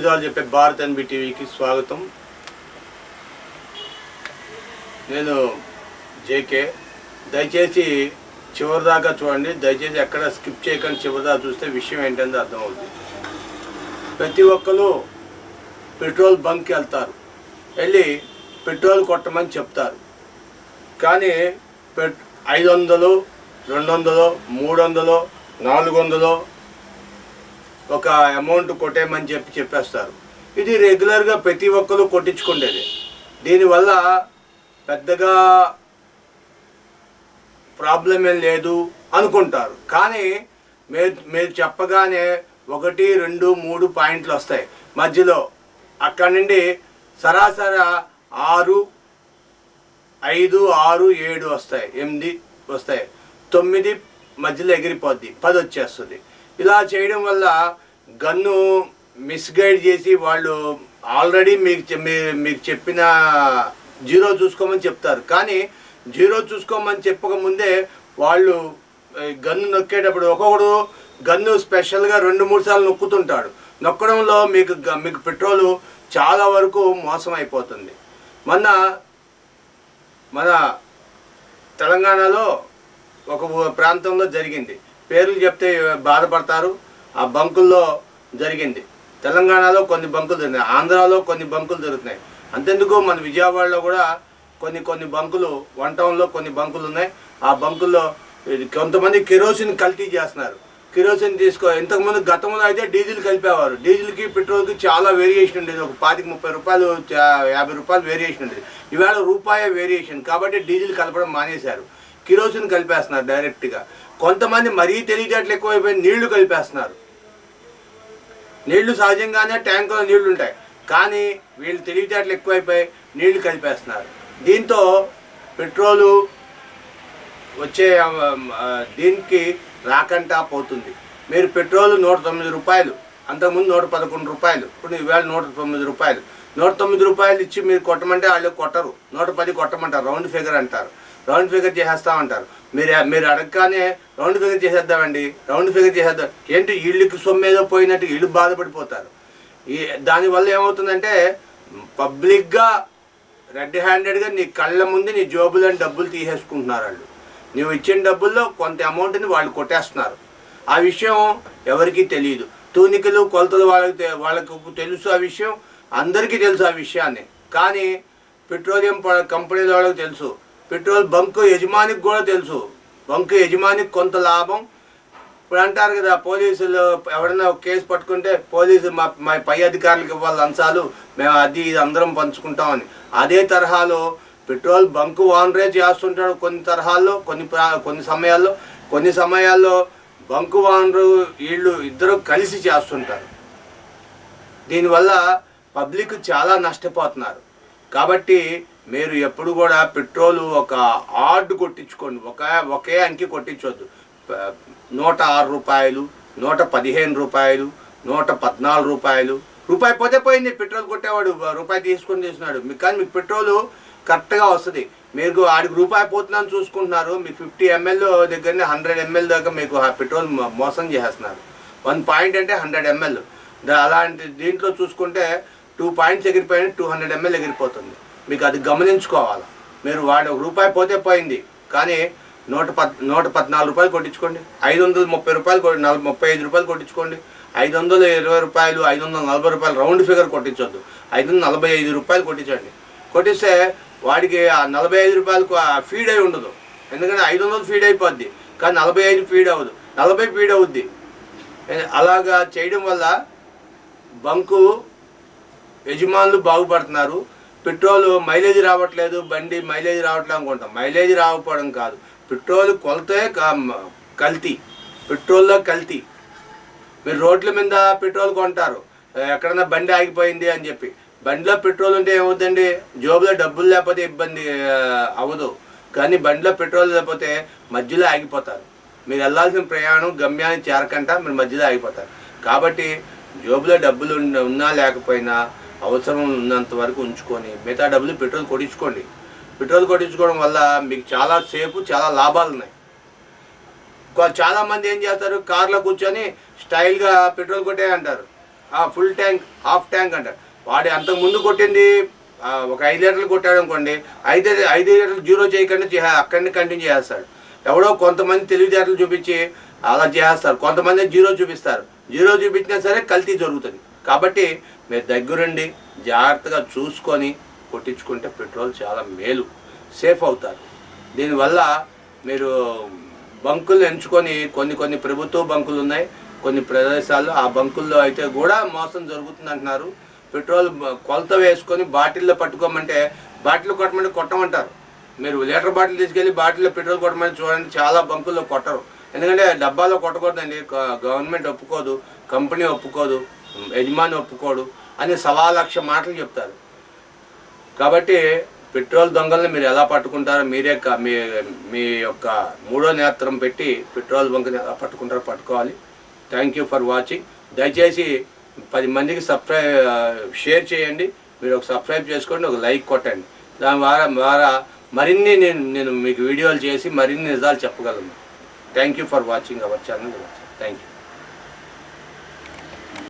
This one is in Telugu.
నిజాలు చెప్పే భారత్ ఎన్బి టీవీకి స్వాగతం. నేను జేకే. దయచేసి చివరిదాకా చూడండి. దయచేసి ఎక్కడ స్కిప్ చేయకుండా చివరిదాకా చూస్తే విషయం ఏంటంటే అర్థమవుతుంది. ప్రతి ఒక్కరు పెట్రోల్ బంక్కి వెళ్తారు, వెళ్ళి పెట్రోల్ కొట్టమని చెప్తారు. కానీ 500, 200, 300, 400 ఒక అమౌంట్ కొట్టేయమని చెప్పేస్తారు. ఇది రెగ్యులర్గా ప్రతి ఒక్కరు కొట్టించుకుండేది. దీనివల్ల పెద్దగా ప్రాబ్లం ఏం లేదు అనుకుంటారు. కానీ మీరు చెప్పగానే 1, 2, 3 పాయింట్లు వస్తాయి మధ్యలో. అక్కడి నుండి సరాసరి 6, 5, 6, 7 వస్తాయి, 8 వస్తాయి, 9 మధ్యలో ఎగిరిపోద్ది, 10 వచ్చేస్తుంది. ఇలా చేయడం వల్ల గన్ను మిస్గైడ్ చేసి వాళ్ళు ఆల్రెడీ మీకు చెప్పిన 0 చూసుకోమని చెప్తారు. కానీ 0 చూసుకోమని చెప్పకముందే వాళ్ళు గన్ను నొక్కేటప్పుడు ఒక్కొక్కడు గన్ను స్పెషల్గా 2-3 సార్లు నొక్కుతుంటాడు. నొక్కడంలో మీకు పెట్రోలు చాలా వరకు మోసం అయిపోతుంది. మన తెలంగాణలో ఒక ప్రాంతంలో జరిగింది. పేర్లు చెప్తే బాధపడతారు. ఆ బంకుల్లో జరిగింది. తెలంగాణలో కొన్ని బంకులు జరుగుతున్నాయి, ఆంధ్రాలో కొన్ని బంకులు జరుగుతున్నాయి. అంతెందుకు మన విజయవాడలో కూడా కొన్ని బంకులు, 1 టౌన్లో కొన్ని బంకులు ఉన్నాయి. ఆ బంకుల్లో కొంతమంది కెరోసిన్ కల్తీ చేస్తున్నారు. కెరోసిన్ ఇంతకుముందు గతంలో అయితే డీజిల్ కలిపేవారు. డీజిల్కి పెట్రోల్కి చాలా వేరియేషన్ ఉండేది. ఒక 25-30 రూపాయలు, 50 రూపాయలు వేరియేషన్ ఉండేది. ఇవాళ రూపాయి వేరియేషన్. కాబట్టి డీజిల్ కలపడం మానేశారు, కిరోసిన్ కలిపేస్తున్నారు డైరెక్ట్గా. కొంతమంది మరీ తెలివితేటలు ఎక్కువైపోయి నీళ్లు కలిపేస్తున్నారు. నీళ్లు సహజంగానే ట్యాంకులో నీళ్లు ఉంటాయి, కానీ వీళ్ళు తెలివితేటలు ఎక్కువైపోయి నీళ్లు కలిపేస్తున్నారు. దీంతో పెట్రోలు వచ్చే దీనికి రాకంటా పోతుంది. మీరు పెట్రోలు 109 రూపాయలు, అంతకుముందు 111 రూపాయలు, ఇప్పుడు ఇవాళ 109 రూపాయలు. 109 రూపాయలు ఇచ్చి మీరు కొట్టమంటే వాళ్ళు కొట్టరు, 110 కొట్టమంటారు. రౌండ్ ఫిగర్ అంటారు, రౌండ్ ఫిగర్ చేసేస్తామంటారు. మీరు అడగగానే రౌండ్ ఫిగర్ చేసేద్దామండి, రౌండ్ ఫిగర్ చేసేద్దాం ఏంటి, వీళ్ళకి సొమ్మేదో పోయినట్టు వీళ్ళు బాధపడిపోతారు. దానివల్ల ఏమవుతుందంటే పబ్లిక్గా రెడ్ హ్యాండెడ్గా నీ కళ్ళ ముందు నీ జోబులని డబ్బులు తీసేసుకుంటున్నారు. వాళ్ళు నువ్వు ఇచ్చిన డబ్బుల్లో కొంత అమౌంట్ని వాళ్ళు కొట్టేస్తున్నారు. ఆ విషయం ఎవరికీ తెలియదు. తూనికలు కొలతలు వాళ్ళకు తెలుసు, ఆ విషయం అందరికీ తెలుసు ఆ విషయాన్ని. కానీ పెట్రోలియం కంపెనీల వాళ్ళకి తెలుసు, పెట్రోల్ బంకు యజమానికి కూడా తెలుసు. బంకు యజమానికి కొంత లాభం. ఇప్పుడు అంటారు కదా, పోలీసులు ఎవరైనా కేసు పట్టుకుంటే పోలీసు మా పై అధికారులకు ఇవ్వాలి లంచాలు, మేము ఇది అందరం పంచుకుంటామని. అదే తరహాలో పెట్రోల్ బంకు ఓనరే చేస్తుంటాడు కొన్ని తరహాల్లో, కొన్ని సమయాల్లో బంకు ఓనరు వీళ్ళు ఇద్దరు కలిసి చేస్తుంటారు. దీనివల్ల పబ్లిక్ చాలా నష్టపోతున్నారు. కాబట్టి మీరు ఎప్పుడు కూడా పెట్రోలు ఒక ఆర్డ్ కొట్టించుకోండి, ఒకే అంకి కొట్టించవద్దు. 106 రూపాయలు, 115 రూపాయలు, 114 రూపాయలు. రూపాయి పోతే పోయింది, పెట్రోల్ కొట్టేవాడు రూపాయి తీసుకొని చేసినాడు. కానీ మీకు పెట్రోలు కరెక్ట్గా వస్తుంది. మీకు ఆడికి రూపాయి పోతుందని చూసుకుంటున్నారు. మీకు 50 ml దగ్గరనే 100 ml దాకా మీకు పెట్రోల్ మోసం చేసేస్తున్నారు. 1 పాయింట్ అంటే 100 ml. అలాంటి దీంట్లో చూసుకుంటే 2 పాయింట్స్ ఎగిరిపోయిన 200 ml ఎగిరిపోతుంది. మీకు అది గమనించుకోవాలి. మీరు వాడు రూపాయి పోతే పోయింది, కానీ 114 రూపాయలు కొట్టించుకోండి, 530 రూపాయలు 35 రూపాయలు కొట్టించుకోండి, 520 రూపాయలు, 540 రూపాయలు రౌండ్ ఫిగర్ కొట్టించొద్దు, 545 రూపాయలు కొట్టించండి. కొట్టిస్తే వాడికి ఆ 45 రూపాయలకు ఫీడ్ అయి ఉండదు. ఎందుకంటే 500 ఫీడ్ అయిపోద్ది, కానీ 45 ఫీడ్ అవ్వదు, 40 ఫీడ్ అవుద్ది. అలాగా చేయడం వల్ల బంకు యజమానులు బాగుపడుతున్నారు. పెట్రోల్ మైలేజ్ రావట్లేదు, బండి మైలేజ్ రావట్లేదు అనుకుంటాం. మైలేజ్ రాకపోవడం కాదు, పెట్రోల్ కొలతే కల్తీ, పెట్రోల్లో కల్తీ. మీరు రోడ్ల మీద పెట్రోల్ కొంటారు, ఎక్కడన్నా బండి ఆగిపోయింది అని చెప్పి. బండిలో పెట్రోల్ ఉంటే ఏమవుతుందండి, జోబులో డబ్బులు లేకపోతే ఇబ్బంది అవ్వదు. కానీ బండిలో పెట్రోల్ లేకపోతే మధ్యలో ఆగిపోతారు. మీరు వెళ్ళాల్సిన ప్రయాణం గమ్యాన్ని చేరకంట మీరు మధ్యలో ఆగిపోతారు. కాబట్టి జోబులో డబ్బులు ఉన్నా లేకపోయినా అవసరం ఉన్నంత వరకు ఉంచుకొని మిగతా డబ్బులు పెట్రోల్ కొట్టించుకోండి. పెట్రోల్ కొట్టించుకోవడం వల్ల మీకు చాలా సేపు చాలా లాభాలు ఉన్నాయి. చాలామంది ఏం చేస్తారు, కార్లో కూర్చొని స్టైల్గా పెట్రోల్ కొట్టే అంటారు. ఫుల్ ట్యాంక్ హాఫ్ ట్యాంక్ అంటారు. వాడు అంతకు ముందు కొట్టింది ఒక 5 లీటర్లు కొట్టాడు అనుకోండి, 5 లీటర్లు జీరో చేయకుండా అక్కడిని కంటిన్యూ చేస్తాడు. ఎవడో కొంతమంది తెలివితేటలు చూపించి అలా చేస్తారు, కొంతమంది జీరో చూపిస్తారు. జీరో చూపించినా సరే కల్తీ జరుగుతుంది. కాబట్టి మీరు దగ్గరుండి జాగ్రత్తగా చూసుకొని కొట్టించుకుంటే పెట్రోల్ చాలా మేలు, సేఫ్ అవుతారు. దీనివల్ల మీరు బంకులు ఎంచుకొని కొన్ని ప్రభుత్వ బంకులు ఉన్నాయి కొన్ని ప్రదేశాల్లో, ఆ బంకుల్లో అయితే కూడా మోసం జరుగుతుంది అంటున్నారు. పెట్రోల్ కొలత వేసుకొని బాటిల్లో పట్టుకోమంటే బాటిల్ కొట్టమంటే కొట్టమంటారు. మీరు లీటర్ బాటిల్ తీసుకెళ్ళి బాటిల్లో పెట్రోల్ కొట్టమని చూడండి, చాలా బంకుల్లో కొట్టరు. ఎందుకంటే డబ్బాలో కొట్టకూడదండి, గవర్నమెంట్ ఒప్పుకోదు, కంపెనీ ఒప్పుకోదు, యజమాని ఒప్పుకోడు అని 1,00,000 మాటలు చెప్తారు. కాబట్టి పెట్రోల్ దొంగల్ని మీరు ఎలా పట్టుకుంటారో మీరే మీ యొక్క మూడో నేత్రం పెట్టి పెట్రోల్ బంక్ని ఎలా పట్టుకుంటారో పట్టుకోవాలి. Thank you for watching. దయచేసి 10 మందికి షేర్ చేయండి. మీరు ఒక సబ్స్క్రైబ్ చేసుకోండి, ఒక లైక్ కొట్టండి. దాని ద్వారా మరిన్ని నేను మీకు వీడియోలు చేసి మరిన్ని నిజాలు చెప్పగలను. Thank you for watching our channel. Thank you.